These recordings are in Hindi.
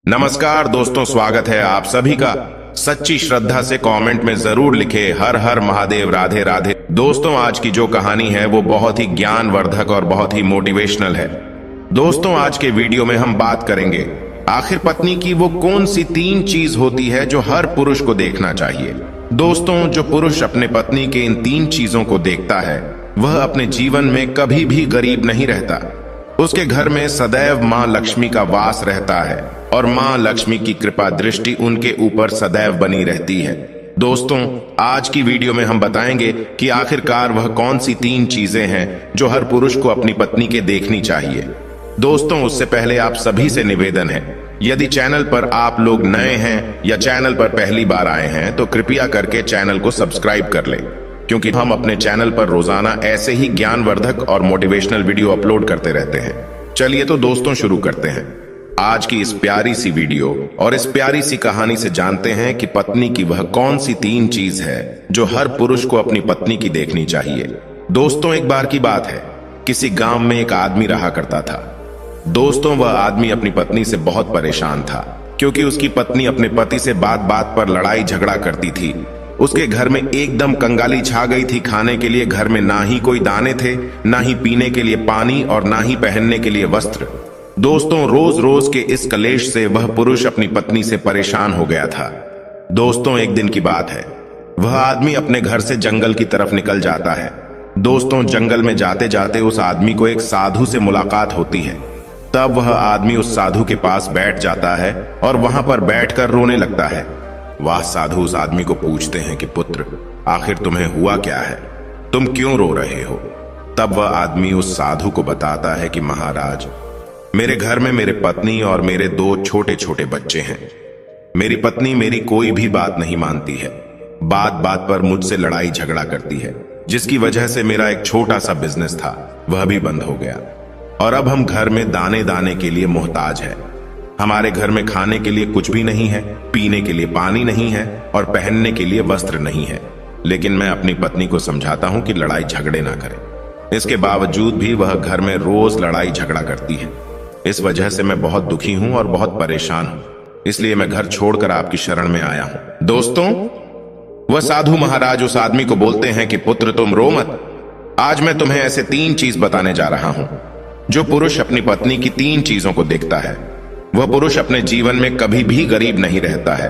नमस्कार दोस्तों, स्वागत है आप सभी का। सच्ची श्रद्धा से कमेंट में जरूर लिखे हर हर महादेव, राधे राधे। दोस्तों, आज की जो कहानी है वो बहुत ही ज्ञानवर्धक और बहुत ही मोटिवेशनल है। दोस्तों, आज के वीडियो में हम बात करेंगे आखिर पत्नी की वो कौन सी 3 चीज होती है जो हर पुरुष को देखना चाहिए। दोस्तों, जो पुरुष अपने पत्नी के इन 3 चीजों को देखता है वह अपने जीवन में कभी भी गरीब नहीं रहता। उसके घर में सदैव मां लक्ष्मी का वास रहता है और मां लक्ष्मी की कृपा दृष्टि उनके ऊपर सदैव बनी रहती है। दोस्तों, आज की वीडियो में हम बताएंगे कि आखिरकार वह कौन सी 3 चीजें हैं जो हर पुरुष को अपनी पत्नी के देखनी चाहिए। दोस्तों, उससे पहले आप सभी से निवेदन है, यदि चैनल पर आप लोग नए हैं या चैनल पर पहली बार आए हैं तो कृपया करके चैनल को सब्सक्राइब कर लें, क्योंकि हम अपने चैनल पर रोजाना ऐसे ही ज्ञानवर्धक और मोटिवेशनल वीडियो अपलोड करते रहते हैं। चलिए तो दोस्तों, शुरू करते हैं आज की इस प्यारी सी वीडियो और इस प्यारी सी कहानी से। जानते हैं कि पत्नी की वह कौन सी 3 चीज है जो हर पुरुष को अपनी पत्नी की देखनी चाहिए। दोस्तों, एक बार की बात है, किसी गांव में एक आदमी रहा करता था। दोस्तों, वह आदमी अपनी पत्नी से बहुत परेशान था, क्योंकि उसकी पत्नी अपने पति से बात बात पर लड़ाई झगड़ा करती थी। उसके घर में एकदम कंगाली छा गई थी। खाने के लिए घर में ना ही कोई दाने थे, ना ही पीने के लिए पानी और ना ही पहनने के लिए वस्त्र। दोस्तों, रोज रोज के इस कलेश से वह पुरुष अपनी पत्नी से परेशान हो गया था। दोस्तों, एक दिन की बात है, वह आदमी अपने घर से जंगल की तरफ निकल जाता है। दोस्तों, जंगल में जाते जाते उस आदमी को एक साधु से मुलाकात होती है। तब वह आदमी उस साधु के पास बैठ जाता है और वहां पर बैठकर रोने लगता है। वह साधु उस आदमी को पूछते हैं कि पुत्र, आखिर तुम्हें हुआ क्या है, तुम क्यों रो रहे हो। तब वह आदमी उस साधु को बताता है कि महाराज, मेरे घर में मेरे पत्नी और मेरे 2 छोटे छोटे बच्चे हैं। मेरी पत्नी मेरी कोई भी बात नहीं मानती है, बात बात पर मुझसे लड़ाई झगड़ा करती है, जिसकी वजह से मेरा एक छोटा सा बिजनेस था वह भी बंद हो गया और अब हम घर में दाने दाने के लिए मोहताज है। हमारे घर में खाने के लिए कुछ भी नहीं है, पीने के लिए पानी नहीं है और पहनने के लिए वस्त्र नहीं है। लेकिन मैं अपनी पत्नी को समझाता हूं कि लड़ाई झगड़े ना करें। इसके बावजूद भी वह घर में रोज लड़ाई झगड़ा करती है। इस वजह से मैं बहुत दुखी हूं और बहुत परेशान हूं, इसलिए मैं घर छोड़कर आपकी शरण में आया हूं। दोस्तों, वह साधु महाराज उस आदमी को बोलते हैं कि पुत्र, तुम रो मत। आज मैं तुम्हें ऐसे 3 चीज बताने जा रहा हूं जो पुरुष अपनी पत्नी की 3 चीजों को देखता है। वह पुरुष अपने जीवन में कभी भी गरीब नहीं रहता है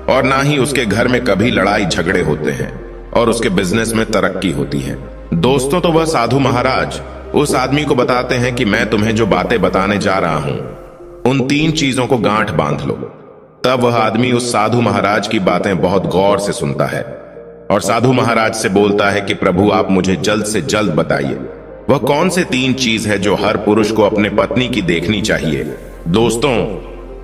और ना ही उसके घर में कभी लड़ाई झगड़े होते हैं और उसके बिजनेस में तरक्की होती है। दोस्तों, तो वह साधु महाराज उस आदमी को बताते हैं कि मैं तुम्हें जो बातें बताने जा रहा हूं उन 3 चीजों को गांठ बांध लो। तब वह आदमी उस साधु महाराज की बातें बहुत गौर से सुनता है और साधु महाराज से बोलता है कि प्रभु, आप मुझे जल्द से जल्द बताइए वह कौन से 3 चीज है जो हर पुरुष को अपने पत्नी की देखनी चाहिए। दोस्तों,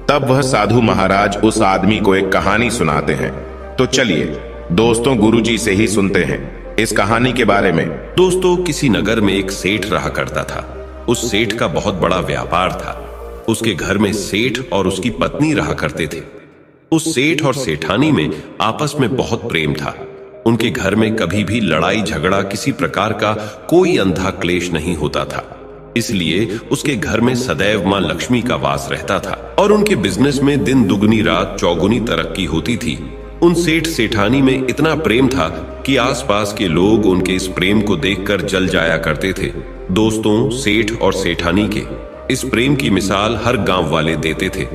तब वह साधु महाराज उस आदमी को एक कहानी सुनाते हैं। तो चलिए दोस्तों, गुरुजी से ही सुनते हैं इस कहानी के बारे में। दोस्तों, किसी नगर में एक सेठ रहा करता था। उस सेठ का बहुत बड़ा व्यापार था। उसके घर में सेठ और उसकी पत्नी रहा करते थे। उस सेठ और सेठानी में आपस में बहुत प्रेम था। उनके घर में कभी भी लड़ाई झगड़ा, किसी प्रकार का कोई अंधा क्लेश नहीं होता था। इसलिए उसके घर में सदैव मां लक्ष्मी का वास रहता था और उनके बिजनेस में दिन दुगनी रात चौगुनी तरक्की होती थी। उन सेठ सेठानी में इतना प्रेम था कि आसपास के लोग उनके इस प्रेम को देखकर जल जाया करते थे। दोस्तों, सेठ और सेठानी के इस प्रेम की मिसाल हर गांव वाले देते थे।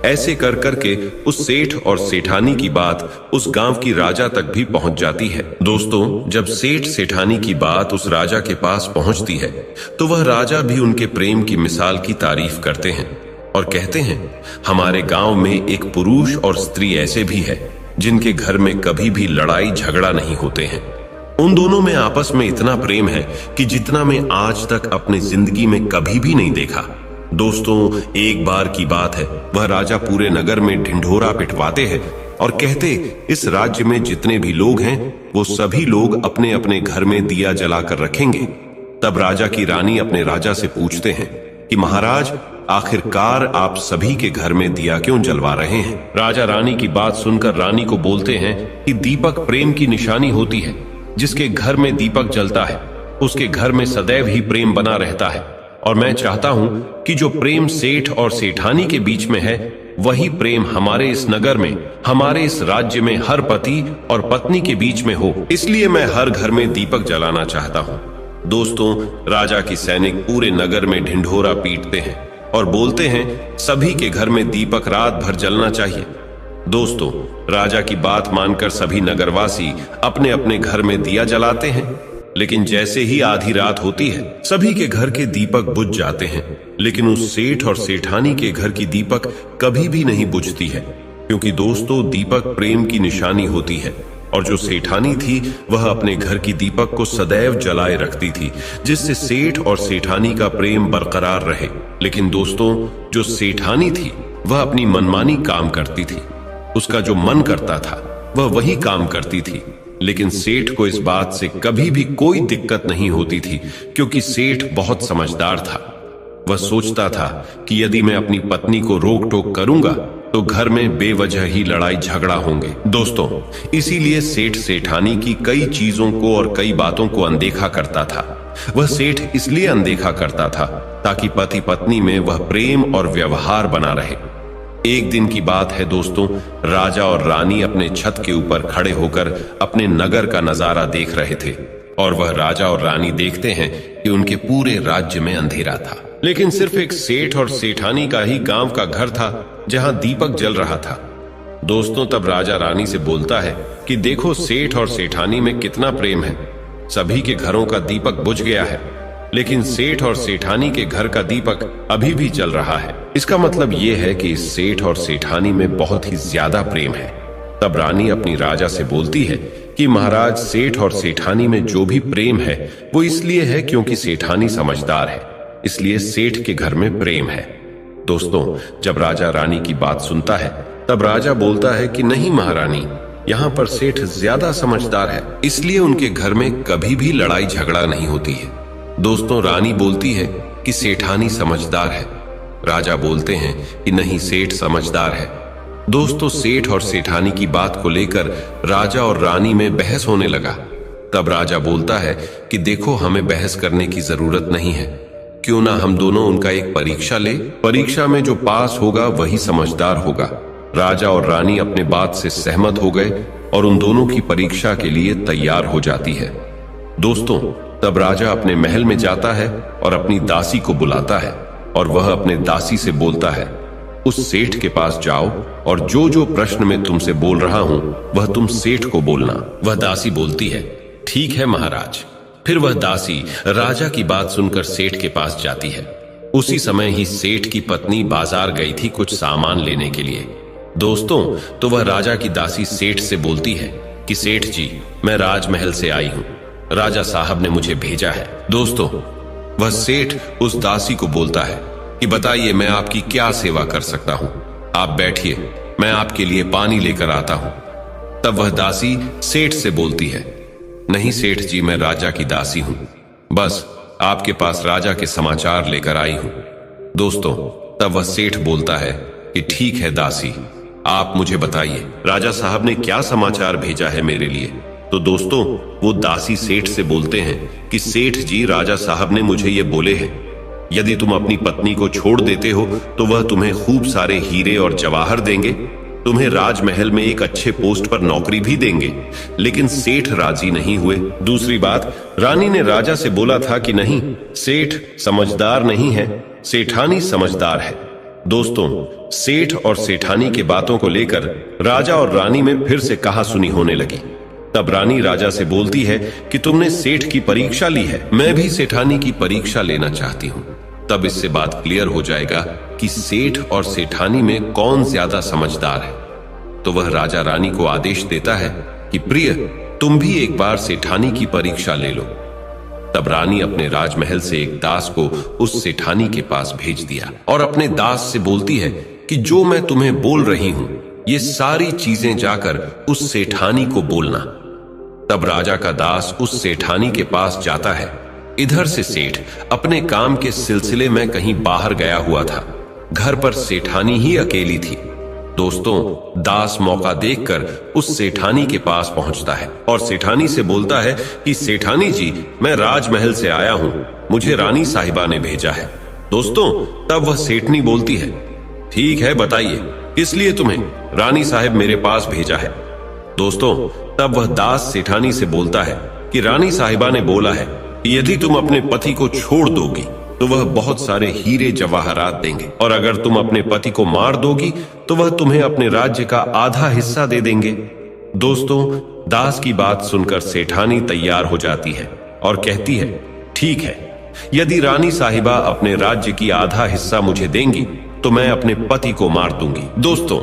ऐसे कर करके उस सेठ और सेठानी की बात उस गांव की राजा तक भी पहुंच जाती है। दोस्तों, जब सेठ सेठानी की बात उस राजा के पास पहुंचती है तो वह राजा भी उनके प्रेम की मिसाल की तारीफ करते हैं और कहते हैं, हमारे गांव में एक पुरुष और स्त्री ऐसे भी है जिनके घर में कभी भी लड़ाई झगड़ा नहीं होते हैं। उन दोनों में आपस में इतना प्रेम है कि जितना मैं आज तक अपनी जिंदगी में कभी भी नहीं देखा। दोस्तों, एक बार की बात है, वह राजा पूरे नगर में ढिंढोरा पिटवाते हैं और कहते, इस राज्य में जितने भी लोग हैं वो सभी लोग अपने अपने घर में दिया जलाकर रखेंगे। तब राजा की रानी अपने राजा से पूछते हैं कि महाराज, आखिरकार आप सभी के घर में दिया क्यों जलवा रहे हैं। राजा रानी की बात सुनकर रानी को बोलते हैं कि दीपक प्रेम की निशानी होती है। जिसके घर में दीपक जलता है उसके घर में सदैव ही प्रेम बना रहता है और मैं चाहता हूं कि जो प्रेम सेठ और सेठानी के बीच में है वही प्रेम हमारे इस नगर में, हमारे इस राज्य में हर पति और पत्नी के बीच में हो। इसलिए मैं हर घर में दीपक जलाना चाहता हूँ। दोस्तों, राजा की सैनिक पूरे नगर में ढिंढोरा पीटते हैं और बोलते हैं सभी के घर में दीपक रात भर जलना चाहिए। दोस्तों, राजा की बात मानकर सभी नगरवासी अपने अपने घर में दिया जलाते हैं, लेकिन जैसे ही आधी रात होती है सभी के घर के दीपक बुझ जाते हैं। लेकिन उस सेठ और सेठानी के घर की दीपक कभी भी नहीं बुझती है, क्योंकि दोस्तों दीपक प्रेम की निशानी होती है। और जो सेठानी थी वह अपने घर की दीपक को सदैव जलाए रखती थी, जिससे सेठ और सेठानी का प्रेम बरकरार रहे। लेकिन दोस्तों, जो सेठानी थी वह अपनी मनमानी काम करती थी। उसका जो मन करता था वह वही काम करती थी। लेकिन सेठ को इस बात से कभी भी कोई दिक्कत नहीं होती थी, क्योंकि सेठ बहुत समझदार था। वह सोचता था कि यदि मैं अपनी पत्नी को रोक टोक करूंगा तो घर में बेवजह ही लड़ाई झगड़ा होंगे। दोस्तों, इसीलिए सेठ सेठानी की कई चीजों को और कई बातों को अनदेखा करता था। वह सेठ इसलिए अनदेखा करता था ताकि पति पत्नी में वह प्रेम और व्यवहार बना रहे। एक दिन की बात है दोस्तों, राजा और रानी अपने छत के ऊपर खड़े होकर अपने नगर का नजारा देख रहे थे। और वह राजा और रानी देखते हैं कि उनके पूरे राज्य में अंधेरा था, लेकिन सिर्फ एक सेठ और सेठानी का ही गांव का घर था जहां दीपक जल रहा था। दोस्तों, तब राजा रानी से बोलता है कि देखो सेठ और सेठानी में कितना प्रेम है। सभी के घरों का दीपक बुझ गया है, लेकिन सेठ और सेठानी के घर का दीपक अभी भी जल रहा है। इसका मतलब यह है कि इस सेठ और सेठानी में बहुत ही ज्यादा प्रेम है। तब रानी अपनी राजा से बोलती है कि महाराज, सेठ और सेठानी में जो भी प्रेम है वो इसलिए है क्योंकि सेठानी समझदार है, इसलिए सेठ के घर में प्रेम है। दोस्तों, जब राजा रानी की बात सुनता है तब राजा बोलता है कि नहीं महारानी, यहाँ पर सेठ ज्यादा समझदार है, इसलिए उनके घर में कभी भी लड़ाई झगड़ा नहीं होती है। दोस्तों, रानी बोलती है कि सेठानी समझदार है। राजा बोलते हैं कि नहीं, सेठ समझदार है। दोस्तों, सेठ और सेठानी की बात को लेकर राजा और रानी में बहस होने लगा। तब राजा बोलता है कि देखो, हमें बहस करने की जरूरत नहीं है, क्यों ना हम दोनों उनका एक परीक्षा ले। परीक्षा में जो पास होगा वही समझदार होगा। राजा और रानी अपने बात से सहमत हो गए और उन दोनों की परीक्षा के लिए तैयार हो जाती है। दोस्तों, तब राजा अपने महल में जाता है और अपनी दासी को बुलाता है और वह अपने दासी से बोलता है, उस सेठ के पास जाओ और जो जो प्रश्न मैं तुमसे बोल रहा हूं वह तुम सेठ को बोलना। वह दासी बोलती है, ठीक है महाराज। फिर वह दासी राजा की बात सुनकर सेठ के पास जाती है। उसी समय ही सेठ की पत्नी बाजार गई थी कुछ सामान लेने के लिए। दोस्तों, तो वह राजा की दासी सेठ से बोलती है कि सेठ जी, मैं राजमहल से आई हूं, राजा साहब ने मुझे भेजा है। दोस्तों, वह सेठ उस दासी को बोलता है कि बताइए मैं आपकी क्या सेवा कर सकता हूं। आप बैठिए, मैं आपके लिए पानी लेकर आता हूं। तब वह दासी सेठ से बोलती है, नहीं सेठ जी, मैं राजा की दासी हूं, बस आपके पास राजा के समाचार लेकर आई हूं। दोस्तों, तब वह सेठ बोलता है कि ठीक है दासी, आप मुझे बताइए राजा साहब ने क्या समाचार भेजा है मेरे लिए। तो दोस्तों, वो दासी सेठ से बोलते हैं कि सेठ जी, राजा साहब ने मुझे ये बोले हैं, यदि तुम अपनी पत्नी को छोड़ देते हो तो वह तुम्हें खूब सारे हीरे और जवाहर देंगे, तुम्हें राजमहल में एक अच्छे पोस्ट पर नौकरी भी देंगे। लेकिन सेठ राजी नहीं हुए। दूसरी बात, रानी ने राजा से बोला था कि नहीं, सेठ समझदार नहीं है, सेठानी समझदार है। दोस्तों, सेठ और सेठानी की बातों को लेकर राजा और रानी में फिर से कहासुनी होने लगी। तब रानी राजा से बोलती है कि तुमने सेठ की परीक्षा ली है, मैं भी सेठानी की परीक्षा लेना चाहती हूँ। तब इससे बात क्लियर हो जाएगा कि सेठ और सेठानी में कौन ज्यादा समझदार है। तो वह राजा रानी को आदेश देता है कि प्रिय, तुम भी एक बार सेठानी की परीक्षा ले लो। तब रानी अपने राजमहल से एक दास को उस सेठानी के पास भेज दिया और अपने दास से बोलती है कि जो मैं तुम्हें बोल रही हूं ये सारी चीजें जाकर उस सेठानी को बोलना। तब राजा का दास उस सेठानी के पास जाता है। इधर से सेठ अपने काम के सिलसिले में कहीं बाहर गया हुआ था, घर पर सेठानी ही अकेली थी। दोस्तों, दास मौका देखकर उस सेठानी के पास पहुंचता है और सेठानी से बोलता है कि सेठानी जी, मैं राजमहल से आया हूं, मुझे रानी साहिबा ने भेजा है। दोस्तों, तब वह सेठनी बोलती है, ठीक है बताइए इसलिए तुम्हें रानी साहब मेरे पास भेजा है। दोस्तों, तब वह दास सेठानी से बोलता है कि रानी साहिबा ने बोला है कि यदि तुम अपने पति को छोड़ दोगी तो वह बहुत सारे हीरे जवाहरात देंगे, और अगर तुम अपने पति को मार दोगी तो वह तुम्हें अपने राज्य का आधा हिस्सा दे देंगे। दोस्तों, दास की बात सुनकर सेठानी तैयार हो जाती है और कहती है, ठीक है, यदि रानी साहिबा अपने राज्य की आधा हिस्सा मुझे देंगी तो मैं अपने पति को मार दूंगी। दोस्तों,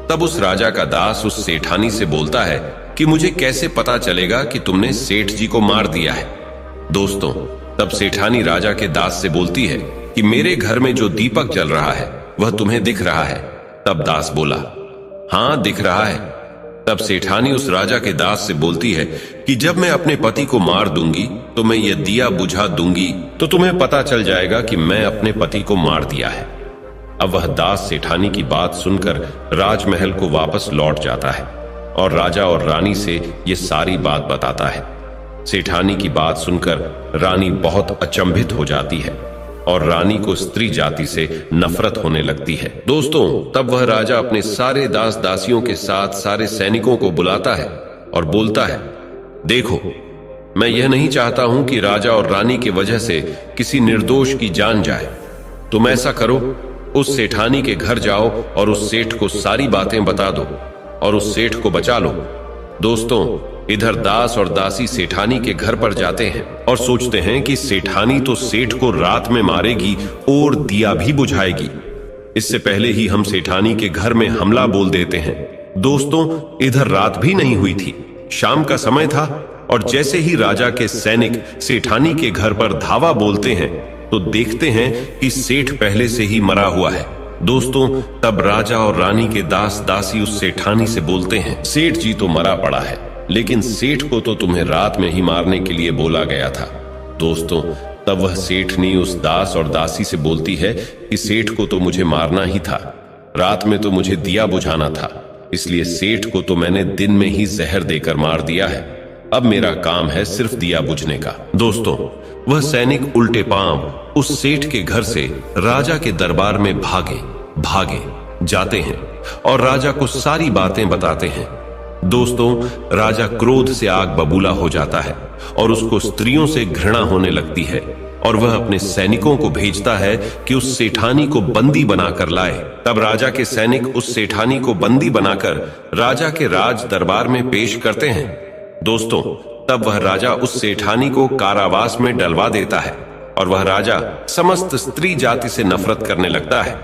तब उस राजा का दास उस सेठानी से बोलता है कि मुझे कैसे पता चलेगा कि तुमने सेठ जी को मार दिया है। दोस्तों, तब सेठानी राजा के दास से बोलती है कि मेरे घर में जो दीपक जल रहा है वह तुम्हें दिख रहा है। तब दास बोला, हाँ दिख रहा है। तब सेठानी उस राजा के दास से बोलती है कि जब मैं अपने पति को मार दूंगी तो मैं यह दिया बुझा दूंगी तो तुम्हें पता चल जाएगा कि मैं अपने पति को मार दिया है। अब वह दास सेठानी की बात सुनकर राजमहल को वापस लौट जाता है और राजा और रानी से ये सारी बात बताता है। सेठानी की बात सुनकर रानी बहुत अचंभित हो जाती है और रानी को स्त्री जाति से नफरत होने लगती है। दोस्तों, तब वह राजा अपने सारे दास दासियों के साथ सारे सैनिकों को बुलाता है और बोलता है, देखो, मैं यह नहीं चाहता हूं कि राजा और रानी की वजह से किसी निर्दोष की जान जाए। तुम ऐसा करो, उस सेठानी के घर जाओ और उस सेठ को सारी बातें बता दो और उस सेठ को बचा लो। दोस्तों, इधर दास और दासी सेठानी के घर पर जाते हैं और सोचते हैं कि सेठानी तो सेठ को रात में मारेगी और दिया भी बुझाएगी। इससे पहले ही हम सेठानी के घर में हमला बोल देते हैं। दोस्तों, इधर रात भी नहीं हुई थी, शाम का समय था और जैसे ही राजा के सैनिक सेठानी के घर पर धावा बोलते हैं तो देखते हैं कि सेठ पहले से ही मरा हुआ है। दोस्तों, तब राजा और रानी के दास दासी उस सेठानी से बोलते हैं, सेठ जी तो मरा पड़ा है, लेकिन सेठ को तो तुम्हें रात में ही मारने के लिए बोला गया था। दोस्तों, तब वह सेठनी उस दास और दासी से बोलती है कि सेठ को तो मुझे मारना ही था, रात में तो मुझे दिया बुझाना था, इसलिए सेठ को तो मैंने दिन में ही जहर देकर मार दिया है। अब मेरा काम है सिर्फ दिया बुझने का। दोस्तों, वह सैनिक उल्टे पांव उस सेठ के घर से राजा के दरबार में भागे जाते हैं और राजा को सारी बातें बताते हैं। दोस्तों, राजा क्रोध से आग बबूला हो जाता है और उसको स्त्रियों से घृणा होने लगती है और वह अपने सैनिकों को भेजता है कि उस सेठानी को बंदी बनाकर लाए। तब राजा के सैनिक उस सेठानी को बंदी बनाकर राजा के राज दरबार में पेश करते हैं। दोस्तों, तब वह राजा उस सेठानी को कारावास में डलवा देता है और वह राजा समस्त स्त्री जाति से नफरत करने लगता है।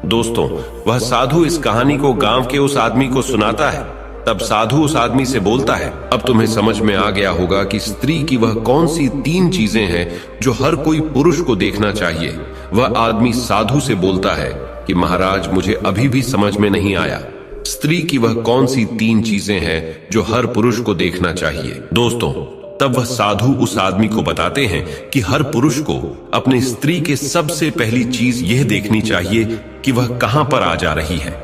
दोस्तों, वह साधु इस कहानी को गांव के उस आदमी को सुनाता है। तब साधु उस आदमी से बोलता है, अब तुम्हें समझ में आ गया होगा कि स्त्री की वह कौन सी 3 चीजें हैं जो हर कोई पुरुष को देखना चाहिए। वह आदमी साधु से बोलता है कि महाराज, मुझे अभी भी समझ में नहीं आया, स्त्री की वह कौन सी 3 चीजें हैं जो हर पुरुष को देखना चाहिए। दोस्तों, तब वह साधु उस आदमी को बताते हैं कि हर पुरुष को अपने स्त्री के सबसे पहली चीज यह देखनी चाहिए कि वह कहां पर आ जा रही है।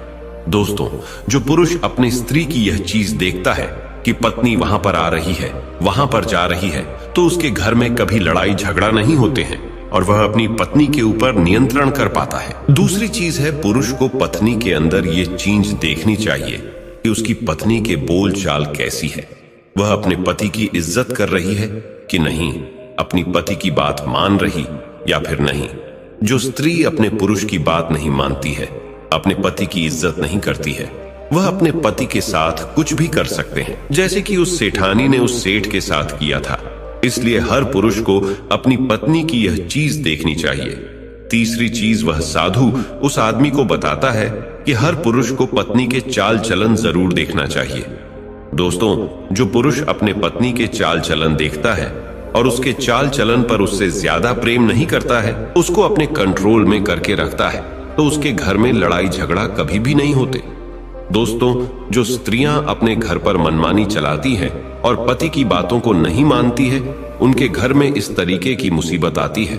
दोस्तों, जो पुरुष अपनी स्त्री की यह चीज देखता है कि पत्नी वहां पर आ रही है, वहां पर जा रही है, तो उसके घर में कभी लड़ाई झगड़ा नहीं होते हैं और वह अपनी पत्नी के ऊपर नियंत्रण कर पाता है। दूसरी चीज है, पुरुष को पत्नी के अंदर ये चीज देखनी चाहिए कि उसकी पत्नी के बोल चाल कैसी है, वह अपने पति की इज्जत कर रही है कि नहीं, अपनी पति की बात मान रही या फिर नहीं। जो स्त्री अपने पुरुष की बात नहीं मानती है, अपने पति की इज्जत नहीं करती है, वह अपने पति के साथ कुछ भी कर सकते हैं, जैसे कि उस सेठानी ने उस सेठ के साथ किया था। इसलिए हर पुरुष को अपनी पत्नी की यह चीज देखनी चाहिए। तीसरी चीज, वह साधु उस आदमी को बताता है कि हर पुरुष को पत्नी के चाल चलन जरूर देखना चाहिए। दोस्तों, जो पुरुष अपने पत्नी के चाल चलन देखता है और उसके चाल चलन पर उससे ज्यादा प्रेम नहीं करता है, उसको अपने कंट्रोल में करके रखता है, तो उसके घर में लड़ाई झगड़ा कभी भी नहीं होते। दोस्तों, जो स्त्रियां अपने घर पर मनमानी चलाती हैं और पति की बातों को नहीं मानती है, उनके घर में इस तरीके की मुसीबत आती है।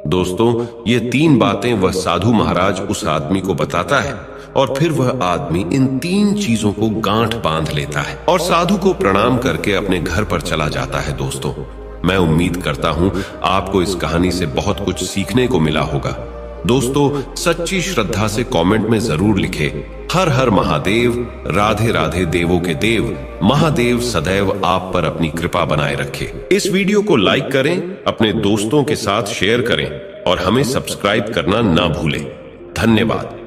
दोस्तों, ये 3 बातें वह साधु महाराज उस आदमी को बताता है और फिर वह आदमी इन 3 चीजों को गांठ बांध लेता है और साधु को प्रणाम करके अपने घर पर चला जाता है। दोस्तों, मैं उम्मीद करता हूं आपको इस कहानी से बहुत कुछ सीखने को मिला होगा। दोस्तों, सच्ची श्रद्धा से कमेंट में जरूर लिखें, हर हर महादेव। राधे राधे देवों के देव महादेव सदैव आप पर अपनी कृपा बनाए रखे। इस वीडियो को लाइक करें, अपने दोस्तों के साथ शेयर करें और हमें सब्सक्राइब करना ना भूलें। धन्यवाद।